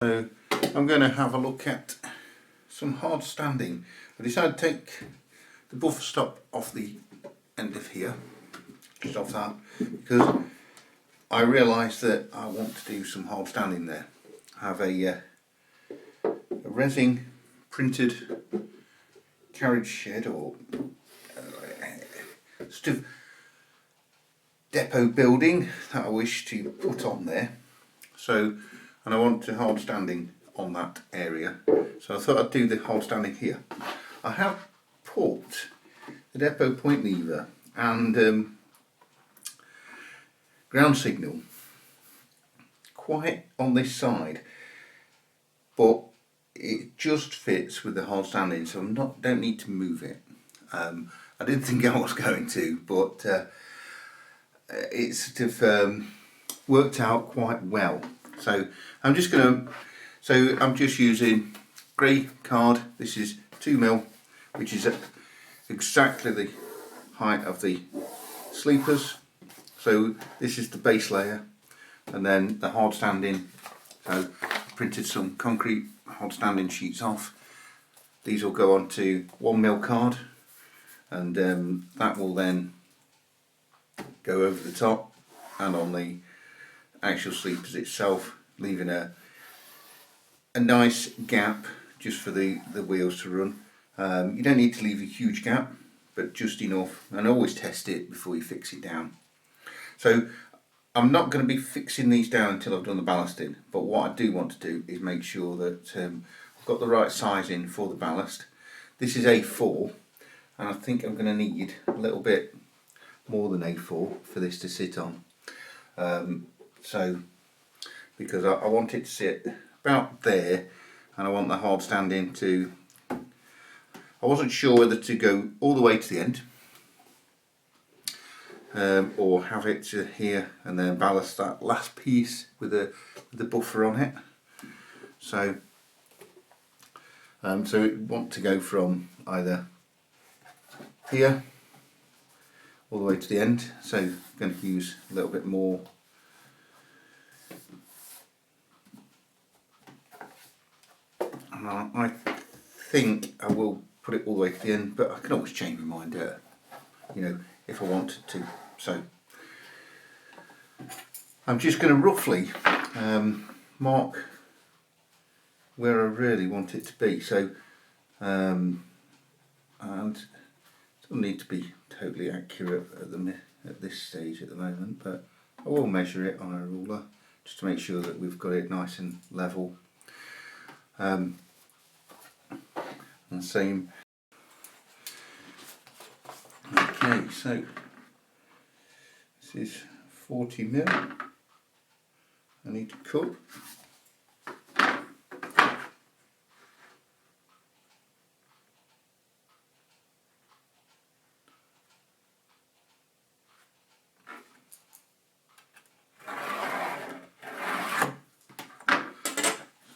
So I'm going to have a look at some hard standing. I decided to take the buffer stop off the end of here, just off that, because I realised that I want to do some hard standing there. I have a resin printed carriage shed or sort of depot building that I wish to put on there. So, and I want to hard standing on that area. So I thought I'd do the hard standing here. I have put the depot point lever and ground signal quite on this side, but it just fits with the hard standing, so don't need to move it. I didn't think I was going to, but it's sort of worked out quite well. So I'm just using grey card. This is 2mm, which is exactly the height of the sleepers. So this is the base layer, and then the hard standing. So I printed some concrete hard standing sheets off. These will go onto 1mm card, and that will then go over the top and on the actual sleepers itself, leaving a nice gap just for the wheels to run. You don't need to leave a huge gap, but just enough, and always test it before you fix it down. So I'm not going to be fixing these down until I've done the ballasting, but what I do want to do is make sure that I've got the right sizing for the ballast. This is A4, and I think I'm going to need a little bit more than A4 for this to sit on. So because I want it to sit about there, and I want the hard standing to, I wasn't sure whether to go all the way to the end or have it to here and then ballast that last piece with the buffer on it. So so we want to go from either here all the way to the end, so I'm going to use a little bit more. And I think I will put it all the way to the end, but I can always change my mind, you know, if I wanted to. So I'm just going to roughly mark where I really want it to be. So and it doesn't need to be totally accurate at this stage at the moment, but I will measure it on a ruler just to make sure that we've got it nice and level. And same. Okay, so this is 40mm. I need to cut.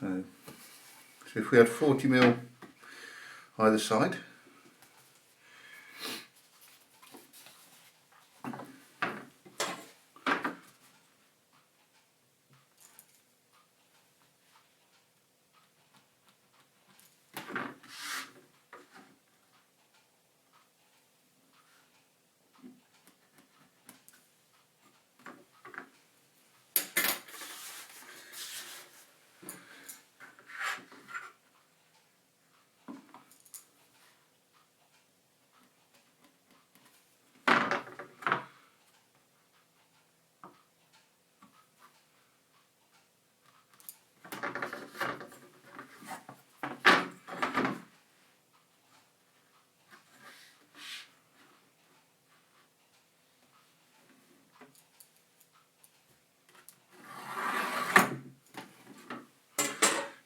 So if we had 40mm either side,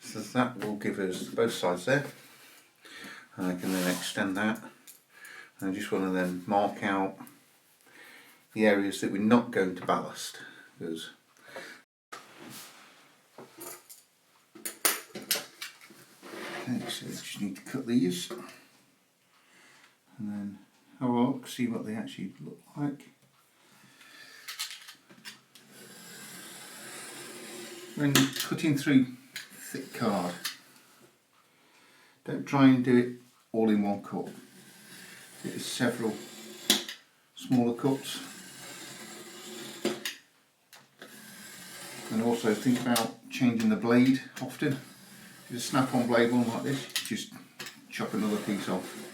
so that will give us both sides there, and I can then extend that. And I just want to then mark out the areas that we're not going to ballast, because okay, so we just need to cut these and then have a look, see what they actually look like. When cutting through thick card. Don't try and do it all in one cut. It is several smaller cuts. And also think about changing the blade often. If it's a snap-on blade one like this, just chop another piece off.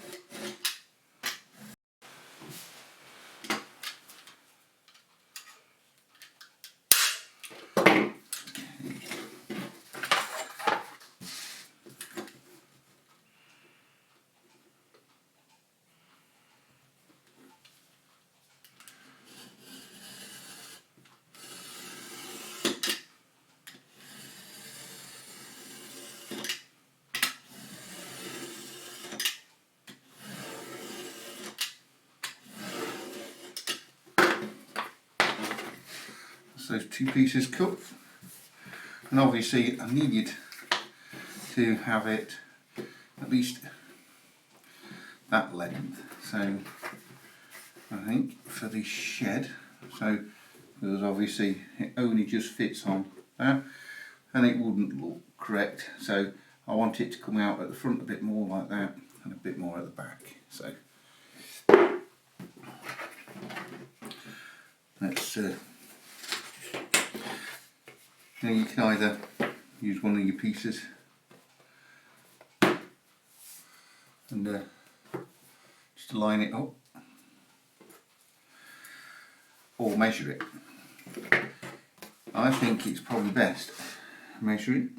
So those two pieces cut, and obviously I needed to have it at least that length, so I think for the shed, so because obviously it only just fits on there and it wouldn't look correct, so I want it to come out at the front a bit more like that and a bit more at the back. So let's now you can either use one of your pieces and just line it up, or measure it. I think it's probably best measure it.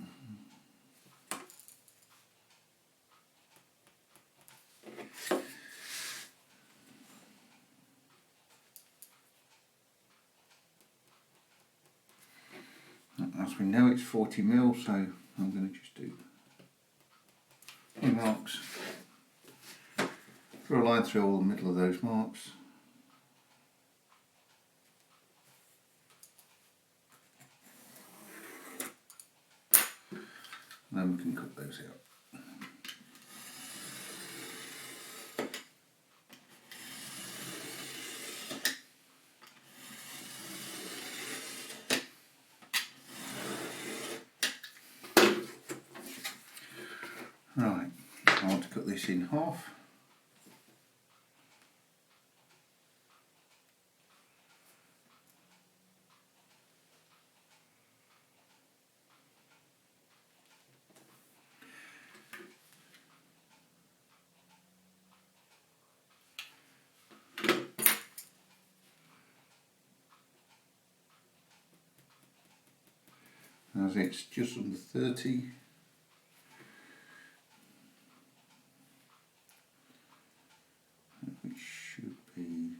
As we know, it's 40 mil, so I'm going to just do marks. Draw a line through all the middle of those marks. And then we can cut those out. Right, I want to cut this in half. As it's just under 30. It should be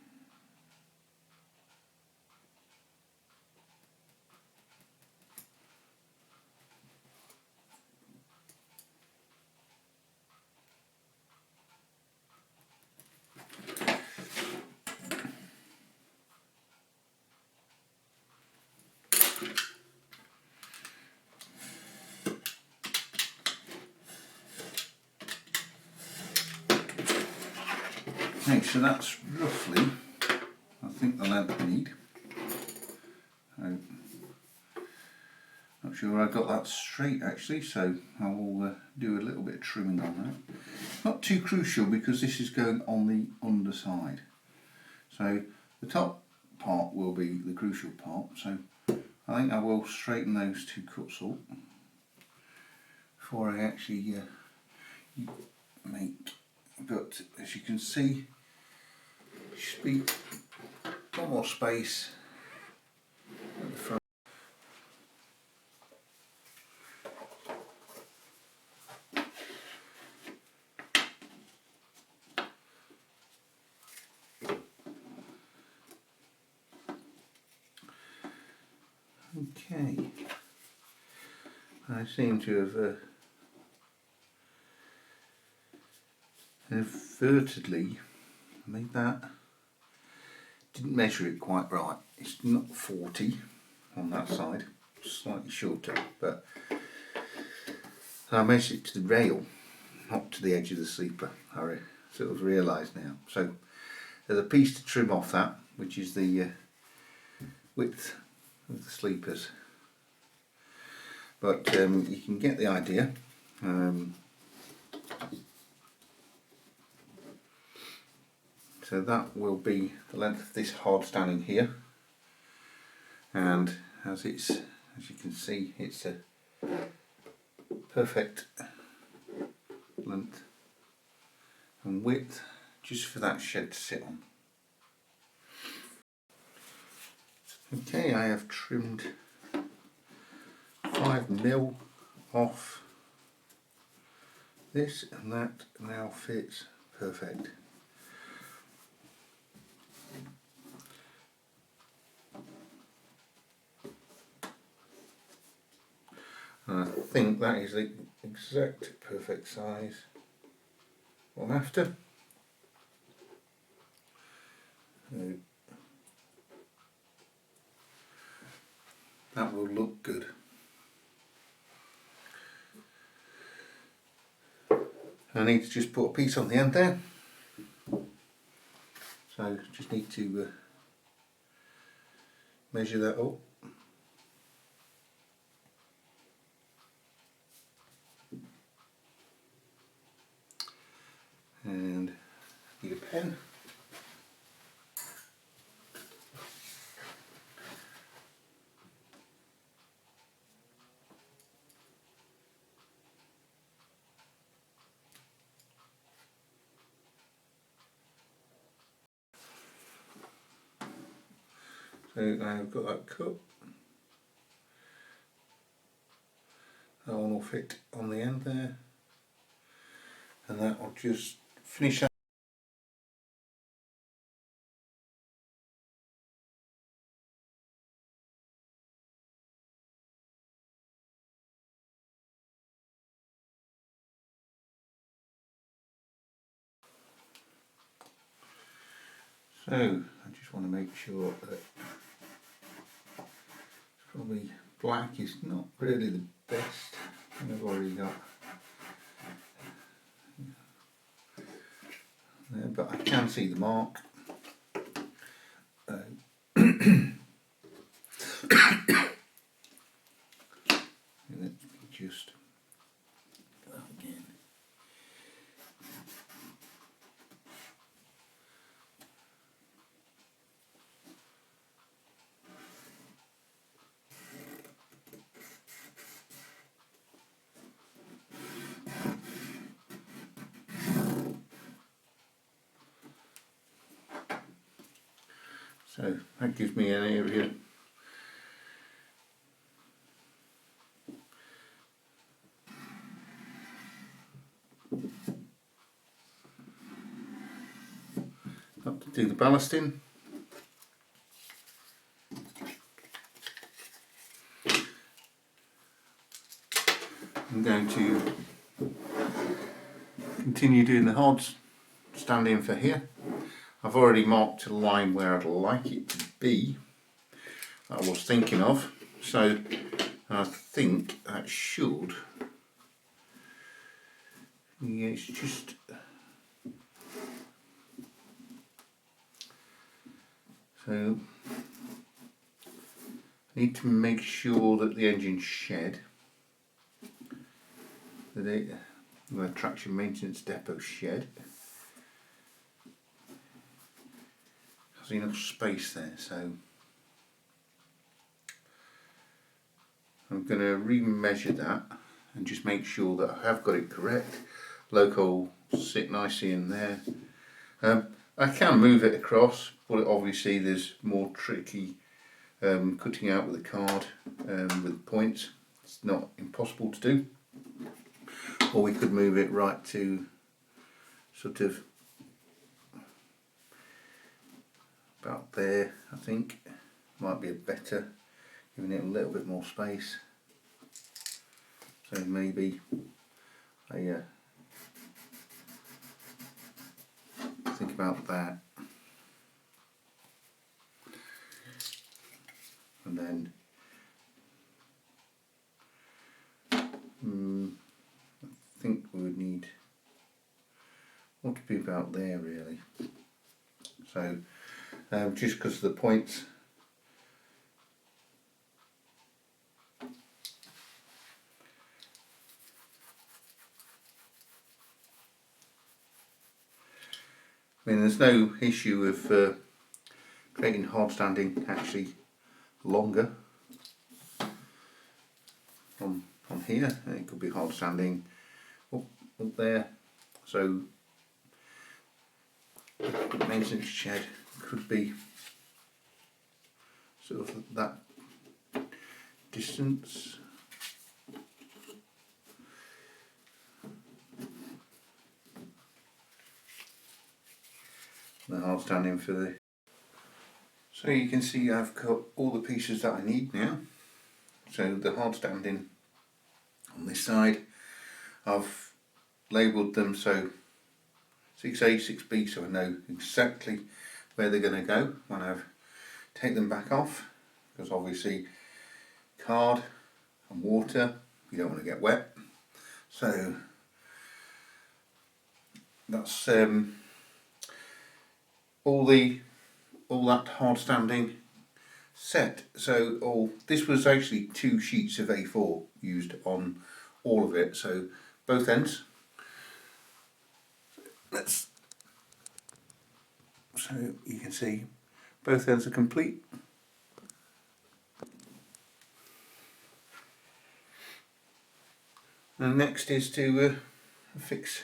okay, so that's roughly, I think, the length we need. Not sure I got that straight actually, so I will do a little bit of trimming on that. Not too crucial because this is going on the underside. So the top part will be the crucial part, so I think I will straighten those two cuts up before I actually make, but as you can see, should be one more space at the front. Okay, I seem to have inadvertently made that, didn't measure it quite right. It's not 40 on that side, slightly shorter, but I measured it to the rail, not to the edge of the sleeper. I sort of realised now. So there's a piece to trim off that, which is the width of the sleepers, but you can get the idea. So that will be the length of this hard standing here, and as you can see, it's a perfect length and width just for that shed to sit on. Okay, I have trimmed 5mm off this, and that now fits perfect. And I think that is the exact perfect size what I'm after. So that will look good. I need to just put a piece on the end there, so just need to measure that up. And need a pen. So now I've got that cut. That one will fit on the end there, and that will just finish up. So I just want to make sure that probably black is not really the best. I've already got there, but I can see the mark. Let me just go again. So that gives me an area. Up to do the ballasting. I'm going to continue doing the hard standing for here. I've already marked a line where I'd like it to be, that I was thinking of, so I think that should, yeah, it's just, so I need to make sure that the engine shed, the traction maintenance depot shed, has enough space there, so I'm going to re-measure that and just make sure that I have got it correct. Loco will sit nicely in there. I can move it across, but obviously there's more tricky cutting out with a card with points. It's not impossible to do. Or we could move it right to sort of about there, I think. Might be a better, giving it a little bit more space. So maybe I think about that. And then I think we would need, want to be about there really. So just because of the points, I mean, there's no issue of creating hard standing actually longer on here. It could be hard standing up there, so the maintenance shed could be sort of that distance. The hard standing for the, so you can see I've got all the pieces that I need now. So the hard standing on this side, I've labelled them so 6A, 6B, so I know exactly where they're going to go when I take them back off, because obviously card and water, you don't want to get wet. So that's all that hard standing set. So this was actually 2 sheets of A4 used on all of it, so both ends. So you can see both ends are complete. And next is to fix